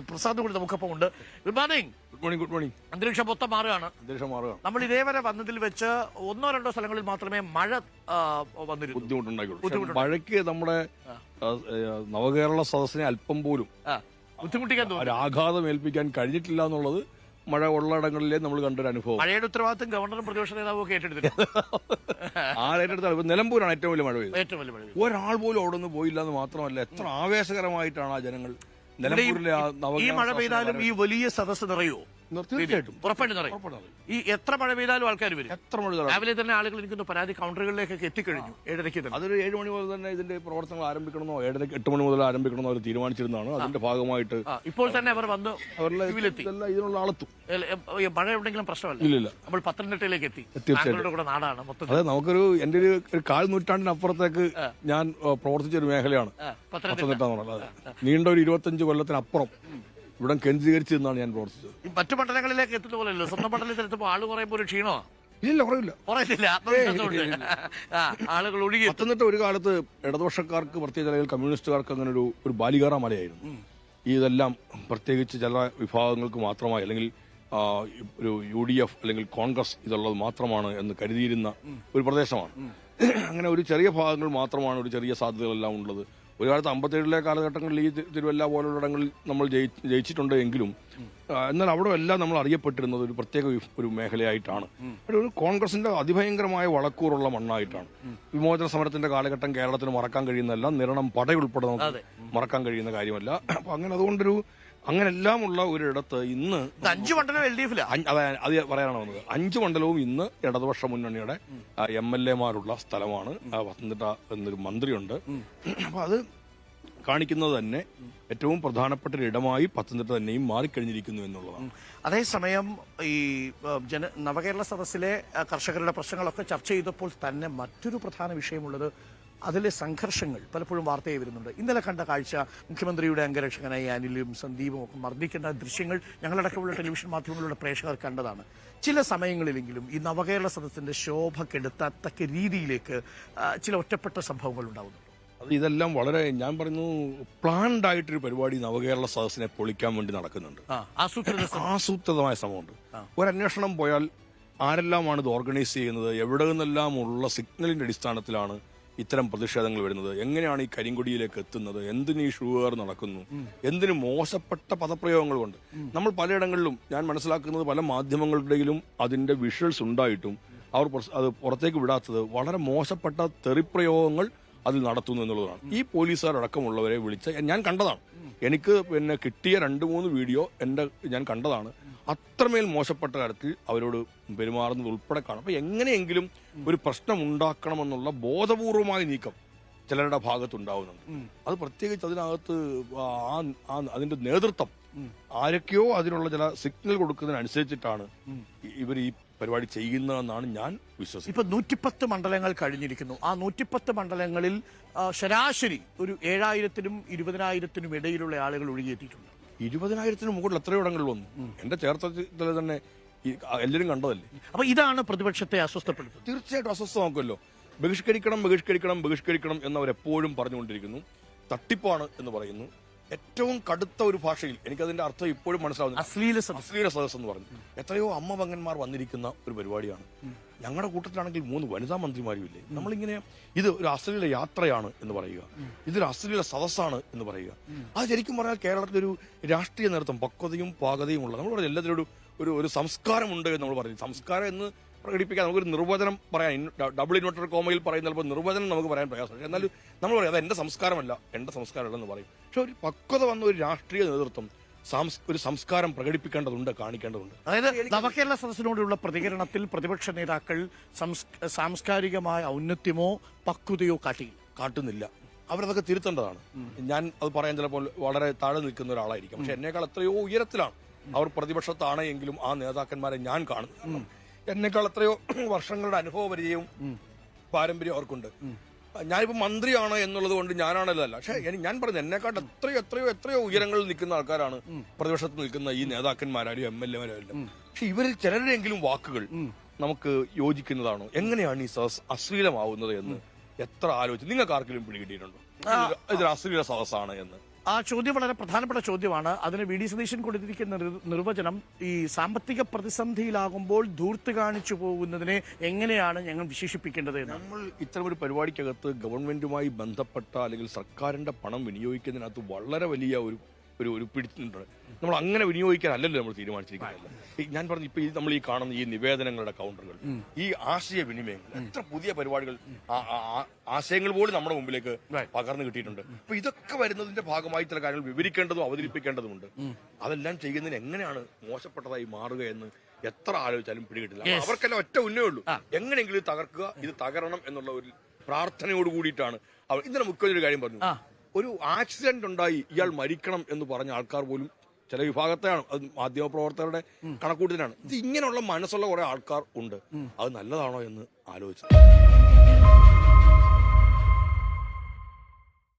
പ്രസാദ് കൂടി നമുക്കൊപ്പം ഉണ്ട്. Good morning. Good morning. അന്തരീക്ഷം മൊത്തം മാറുകയാണ്. നമ്മൾ ഇതേവരെ വന്നതിൽ വെച്ച് 1-2 സ്ഥലങ്ങളിൽ മാത്രമേ മഴ ബുദ്ധിമുട്ടുണ്ടായിട്ടുള്ളൂ. മഴയ്ക്ക് നമ്മുടെ നവകേരള സദസ്സിനെ അല്പം പോലും ബുദ്ധിമുട്ടിക്കാൻ തോന്നുന്നു, ആഘാതം ഏൽപ്പിക്കാൻ കഴിഞ്ഞിട്ടില്ല എന്നുള്ളത് മഴ ഉള്ളയിടങ്ങളിലെ നമ്മൾ കണ്ടൊരു അനുഭവം. മഴയുടെ ഉത്തരവാദിത്വം ഗവർണറും പ്രതിപക്ഷ നേതാവും ഒക്കെ ഏറ്റെടുത്തിട്ടുണ്ട്. ആരെടുത്താണ് നിലമ്പൂരാണ് ഏറ്റവും വലിയ മഴ പെയ്തത്. ഒരാൾ പോലും അവിടെ നിന്ന് പോയില്ല എന്ന് മാത്രമല്ല, എത്ര ആവേശകരമായിട്ടാണ് ആ ജനങ്ങൾ നിലമ്പൂരിലെ ഈ മഴ പെയ്താലും ഈ വലിയ സദസ്സ് നിറയോ? തീർച്ചയായിട്ടും ഉറപ്പായിട്ട് നിറയും. ഈ എത്ര മഴ പെയ്താലും ആൾക്കാർ വരും. എത്ര മഴ രാവിലെ തന്നെ ആളുകൾ എനിക്കൊന്ന് പരാതി കൗണ്ടറുകളിലേക്കൊക്കെ എത്തിക്കഴിഞ്ഞു. 7:30 തന്നെ. അതൊരു 7 മണി മുതൽ തന്നെ ഇതിന്റെ പ്രവർത്തനങ്ങൾ ആരംഭിക്കണമെന്നോ 8 മണി മുതൽ ആരംഭിക്കണമെന്നോ അവർ തീരുമാനിച്ചിരുന്നതാണ്. അതിന്റെ ഭാഗമായിട്ട് ഇപ്പോൾ തന്നെ അവർ വന്ന് ഇതിനുള്ള ആളെത്തും. മഴ എവിടെയെങ്കിലും പ്രശ്നമല്ല. ഇല്ല, നമ്മൾ പത്തനംതിട്ടയിലേക്ക് എത്തി. കൂടെ നാടാണ് മൊത്തം. അതെ, നമുക്കൊരു എന്റെ ഒരു 1/4 നൂറ്റാണ്ടിനപ്പുറത്തേക്ക് ഞാൻ പ്രവർത്തിച്ച ഒരു മേഖലയാണ് പത്തനംതിട്ട എന്ന് പറഞ്ഞത്. നീണ്ട ഒരു 25 കൊല്ലത്തിനപ്പുറം ഇവിടെ കേന്ദ്രീകരിച്ച് നിന്നാണ് ഞാൻ പ്രവർത്തിച്ചത്. മറ്റു മണ്ഡലങ്ങളിലേക്ക് എത്തുന്ന പോലെയല്ലോ. സ്വന്തം മണ്ഡലത്തിൽ എത്തുമ്പോൾ ആള് കുറയുമ്പോൾ ഒരു ക്ഷീണമാണ്. ഇല്ല, കുറയില്ല. ആളുകൾ ഒഴുകി. പത്തനംതിട്ട ഒരു കാലത്ത് ഇടതുപക്ഷക്കാർക്ക്, പ്രത്യേകിച്ച് അല്ലെങ്കിൽ കമ്മ്യൂണിസ്റ്റുകാർക്ക് അങ്ങനെ ഒരു ബാലികാറ മലയായിരുന്നു. ഇതെല്ലാം പ്രത്യേകിച്ച് ചില വിഭാഗങ്ങൾക്ക് മാത്രമായി, അല്ലെങ്കിൽ ഒരു UDF അല്ലെങ്കിൽ കോൺഗ്രസ് ഇതുള്ളത് മാത്രമാണ് എന്ന് കരുതിയിരുന്ന ഒരു പ്രദേശമാണ്. അങ്ങനെ ഒരു ചെറിയ ഭാഗങ്ങൾ മാത്രമാണ് ഒരു ചെറിയ സാധ്യതകളെല്ലാം ഉള്ളത്. ഒരു കാലത്ത് 57 കാലഘട്ടങ്ങളിൽ ഈ തിരുവല്ല പോലുള്ള ഇടങ്ങളിൽ നമ്മൾ ജയിച്ചിട്ടുണ്ട് എങ്കിലും എന്നാൽ അവിടെ എല്ലാം നമ്മൾ അറിയപ്പെട്ടിരുന്നത് ഒരു പ്രത്യേക ഒരു മേഖലയായിട്ടാണ്. ഒരു കോൺഗ്രസിന്റെ അതിഭയങ്കരമായ വളക്കൂറുള്ള മണ്ണായിട്ടാണ്. വിമോചന സമരത്തിന്റെ കാലഘട്ടം കേരളത്തിന് മറക്കാൻ കഴിയുന്നതല്ല, നിരണം പടയുൾപ്പെടെ നമുക്ക് മറക്കാൻ കഴിയുന്ന കാര്യമല്ല. അപ്പൊ അതുകൊണ്ടൊരു അങ്ങനെല്ലാമുള്ള ഒരിടത്ത് ഇന്ന് 5 മണ്ഡലം LDF അത് പറയാനാണ് വന്നത്. 5 മണ്ഡലവും ഇന്ന് ഇടതുപക്ഷ മുന്നണിയുടെ MLA-മാരുള്ള സ്ഥലമാണ്. പത്തനംതിട്ട എന്നൊരു മന്ത്രിയുണ്ട്. അപ്പൊ അത് കാണിക്കുന്നത് തന്നെ ഏറ്റവും പ്രധാനപ്പെട്ട ഒരു ഇടമായി പത്തനംതിട്ട തന്നെയും മാറിക്കഴിഞ്ഞിരിക്കുന്നു എന്നുള്ളതാണ്. അതേസമയം ഈ നവകേരള സദസ്സിലെ കർഷകരുടെ പ്രശ്നങ്ങളൊക്കെ ചർച്ച ചെയ്തപ്പോൾ തന്നെ മറ്റൊരു പ്രധാന വിഷയമുള്ളത് അതിലെ സംഘർഷങ്ങൾ പലപ്പോഴും വാർത്തയായി വരുന്നുണ്ട്. ഇന്നലെ കണ്ട കാഴ്ച മുഖ്യമന്ത്രിയുടെ അംഗരക്ഷകനായി അനിലും സന്ദീപും ഒക്കെ മർദ്ദിക്കുന്ന ദൃശ്യങ്ങൾ ഞങ്ങളടക്കമുള്ള ടെലിവിഷൻ മാധ്യമങ്ങളിലൂടെ പ്രേക്ഷകർ കണ്ടതാണ്. ചില സമയങ്ങളിലെങ്കിലും ഈ നവകേരള സദസ്സിന്റെ ശോഭ കെടുത്തത്തക്ക രീതിയിലേക്ക് ചില ഒറ്റപ്പെട്ട സംഭവങ്ങൾ ഉണ്ടാവുന്നു. അത് ഇതെല്ലാം വളരെ, ഞാൻ പറയുന്നു, പ്ലാൻഡ് ആയിട്ടൊരു പരിപാടി നവകേരള സദസ്സിനെ പൊളിക്കാൻ വേണ്ടി നടക്കുന്നുണ്ട്. ആസൂത്രിതമായ ശ്രമമുണ്ട്. ഒരു അന്വേഷണം പോയാൽ ആരെല്ലാമാണ് ഇത് ഓർഗനൈസ് ചെയ്യുന്നത്, എവിടെ നിന്നെല്ലാം ഉള്ള സിഗ്നലിന്റെ അടിസ്ഥാനത്തിലാണ് ഇത്തരം പ്രതിഷേധങ്ങൾ വരുന്നത്, എങ്ങനെയാണ് ഈ കരിങ്കൊടിയിലേക്ക് എത്തുന്നത്, എന്തിന് ഈ ഷുഗർ നടക്കുന്നു, എന്തിന് മോശപ്പെട്ട പദപ്രയോഗങ്ങൾ കൊണ്ട്. നമ്മൾ പലയിടങ്ങളിലും ഞാൻ മനസ്സിലാക്കുന്നത് പല മാധ്യമങ്ങളുടെയിലും അതിന്റെ വിഷ്വൽസ് ഉണ്ടായിട്ടും അവർ അത് പുറത്തേക്ക് വിടാത്തത് വളരെ മോശപ്പെട്ട തെറിപ്രയോഗങ്ങൾ അതിൽ നടത്തുന്നു എന്നുള്ളതാണ്. ഈ പോലീസുകാരടക്കമുള്ളവരെ വിളിച്ച ഞാൻ കണ്ടതാണ്. എനിക്ക് പിന്നെ കിട്ടിയ 2-3 വീഡിയോ ഞാൻ കണ്ടതാണ്. അത്രമേൽ മോശപ്പെട്ട തരത്തിൽ അവരോട് പെരുമാറുന്നത് ഉൾപ്പെടെ കാണും. അപ്പൊ എങ്ങനെയെങ്കിലും ഒരു പ്രശ്നം ഉണ്ടാക്കണമെന്നുള്ള ബോധപൂർവമായ നീക്കം ചിലരുടെ ഭാഗത്തുണ്ടാവുന്നുണ്ട്. അത് പ്രത്യേകിച്ച് അതിനകത്ത് അതിന്റെ നേതൃത്വം ആരൊക്കെയോ അതിനുള്ള ചില സിഗ്നൽ കൊടുക്കുന്നതിനനുസരിച്ചിട്ടാണ് ഇവർ ഈ പരിപാടി ചെയ്യുന്നതെന്നാണ് ഞാൻ വിശ്വസിക്കുന്നത്. ഇപ്പൊ 110 മണ്ഡലങ്ങൾ കഴിഞ്ഞിരിക്കുന്നു. ആ 110 മണ്ഡലങ്ങളിൽ ശരാശരി ഒരു 7,000-നും 20,000-നും ഇടയിലുള്ള ആളുകൾ ഒഴുകിയെത്തിയിട്ടുണ്ട്. 20,000-ന് മുകളിൽ എത്രയോ ഇടങ്ങളിൽ വന്നു. എന്റെ ചേർത്തല തന്നെ എല്ലാവരും കണ്ടതല്ലേ. അപ്പൊ ഇതാണ് പ്രതിപക്ഷത്തെ അസ്വസ്ഥപ്പെടുത്തുന്നത്. തീർച്ചയായിട്ടും അസ്വസ്ഥമാക്കുമല്ലോ. ബഹിഷ്കരിക്കണം എന്നവരെപ്പോഴും പറഞ്ഞുകൊണ്ടിരിക്കുന്നു. തട്ടിപ്പാണ് എന്ന് പറയുന്നു. ഏറ്റവും കടുത്ത ഒരു ഭാഷയിൽ എനിക്കതിന്റെ അർത്ഥം ഇപ്പോഴും മനസ്സിലാവുന്നു. അശ്ലീല സദസ് എന്ന് പറഞ്ഞു. എത്രയോ അമ്മ പങ്കന്മാർ വന്നിരിക്കുന്ന ഒരു പരിപാടിയാണ്. ഞങ്ങളുടെ കൂട്ടത്തിലാണെങ്കിൽ 3 വനിതാ മന്ത്രിമാരും ഇല്ലേ. നമ്മളിങ്ങനെ ഇത് ഒരു അശ്ലീല യാത്രയാണ് എന്ന് പറയുക, ഇതൊരു അശ്ലീല സദസ്സാണ് എന്ന് പറയുക. അത് ശരിക്കും പറഞ്ഞാൽ കേരളത്തിലൊരു രാഷ്ട്രീയ നേതൃത്വം പക്വതയും പാകതയും ഉള്ള, നമ്മൾ പറഞ്ഞ എല്ലാത്തിനും ഒരു സംസ്കാരമുണ്ട് എന്ന് നമ്മൾ പറഞ്ഞു. സംസ്കാരം എന്ന് പ്രകടിപ്പിക്കാൻ നമുക്കൊരു നിർവചനം പറയാൻ, ഡബിൾ ഇൻവെർട്ടർ കോമയിൽ പറയുന്ന ചിലപ്പോൾ നിർവചനം നമുക്ക് പറയാൻ പ്രയാസമാണ്. എന്നാലും നമ്മൾ പറയാം അത് എന്റെ സംസ്കാരമല്ല എന്ന് പറയും. പക്ഷെ ഒരു പക്വത വന്ന ഒരു രാഷ്ട്രീയ നേതൃത്വം ഒരു സംസ്കാരം പ്രകടിപ്പിക്കേണ്ടതുണ്ട്, കാണിക്കേണ്ടതുണ്ട്. അതായത് നവകേരള സദസ്സിനോടുള്ള പ്രതികരണത്തിൽ പ്രതിപക്ഷ നേതാക്കൾ സാംസ്കാരികമായ ഔന്നത്യമോ പക്വതയോ കാട്ടുന്നില്ല. അവരതൊക്കെ തിരുത്തേണ്ടതാണ്. ഞാൻ അത് പറയാൻ ചിലപ്പോൾ വളരെ താഴെ നിൽക്കുന്ന ഒരാളായിരിക്കും. പക്ഷെ എന്നേക്കാൾ എത്രയോ ഉയരത്തിലാണ് അവർ പ്രതിപക്ഷത്താണ് എങ്കിലും ആ നേതാക്കന്മാരെ ഞാൻ കാണുന്നു. എന്നേക്കാൾ എത്രയോ വർഷങ്ങളുടെ അനുഭവ പരിചയവും പാരമ്പര്യം അവർക്കുണ്ട്. ഞാനിപ്പോ മന്ത്രിയാണ് എന്നുള്ളത് കൊണ്ട് ഞാനാണല്ലോ. പക്ഷെ ഞാൻ പറഞ്ഞു എന്നെക്കാട്ട് എത്രയോ ഉയരങ്ങളിൽ നിൽക്കുന്ന ആൾക്കാരാണ് പ്രതിപക്ഷത്ത് നിൽക്കുന്ന ഈ നേതാക്കന്മാരാരും MLA-മാരും. പക്ഷെ ഇവരിൽ ചിലരുടെയെങ്കിലും വാക്കുകൾ നമുക്ക് യോജിക്കുന്നതാണോ? എങ്ങനെയാണ് ഈ അശ്ലീലമാവുന്നത് എന്ന് എത്ര ആലോചിച്ച് നിങ്ങൾക്ക് ആർക്കെങ്കിലും പിടികിട്ടിയിട്ടുണ്ടോ ഇതൊരു അശ്ലീല സദസ്സാണ് എന്ന്? ആ ചോദ്യം വളരെ പ്രധാനപ്പെട്ട ചോദ്യമാണ്. അതിന് വി ഡി സതീശൻ കൊടുത്തിരിക്കുന്ന നിർവചനം ഈ സാമ്പത്തിക പ്രതിസന്ധിയിലാകുമ്പോൾ ധൂർത്ത് കാണിച്ചു പോകുന്നതിനെ എങ്ങനെയാണ് ഞങ്ങൾ വിശേഷിപ്പിക്കേണ്ടത് എന്ന്. നമ്മൾ ഇത്തരമൊരു പരിപാടിക്കകത്ത് ഗവൺമെന്റുമായി ബന്ധപ്പെട്ട അല്ലെങ്കിൽ സർക്കാരിന്റെ പണം വിനിയോഗിക്കുന്നതിനകത്ത് വളരെ വലിയ ഒരു പിടിച്ചിട്ടുണ്ട്. നമ്മൾ അങ്ങനെ വിനിയോഗിക്കാനല്ലല്ലോ നമ്മൾ തീരുമാനിച്ചിരിക്കുന്നത്. ഞാൻ പറഞ്ഞു ഇപ്പൊ നമ്മൾ ഈ കാണുന്ന ഈ നിവേദനങ്ങളുടെ കൗണ്ടറുകൾ, ഈ ആശയവിനിമയങ്ങൾ, എത്ര പുതിയ പരിപാടികൾ, ആശയങ്ങൾ പോലും നമ്മുടെ മുമ്പിലേക്ക് പകർന്നു കിട്ടിയിട്ടുണ്ട്. അപ്പൊ ഇതൊക്കെ വരുന്നതിന്റെ ഭാഗമായി ചില കാര്യങ്ങൾ വിവരിക്കേണ്ടതും അവതരിപ്പിക്കേണ്ടതുമുണ്ട്. അതെല്ലാം ചെയ്യുന്നതിന് എങ്ങനെയാണ് മോശപ്പെട്ടതായി മാറുക എന്ന് എത്ര ആലോചിച്ചാലും പിടികിട്ടില്ല. അവർക്കെല്ലാം ഒറ്റ ഉന്നേ ഉള്ളൂ, എങ്ങനെയെങ്കിലും ഇത് തകർക്കുക, ഇത് തകരണം എന്നുള്ള ഒരു പ്രാർത്ഥനയോട് കൂടിയിട്ടാണ് അവർ. ഇന്നലെ മുഖ്യമന്ത്രി ഒരു കാര്യം പറഞ്ഞു, ഒരു ആക്സിഡന്റ് ഉണ്ടായി ഇയാൾ മരിക്കണം എന്ന് പറഞ്ഞ ആൾക്കാർ പോലും ചില വിഭാഗത്തെയാണ്, അത് മാധ്യമപ്രവർത്തകരുടെ കണക്കൂട്ടത്തിലാണ്. ഇത് ഇങ്ങനെയുള്ള മനസ്സുള്ള കുറെ ആൾക്കാർ ഉണ്ട്. അത് നല്ലതാണോ എന്ന് ആലോചിച്ചു.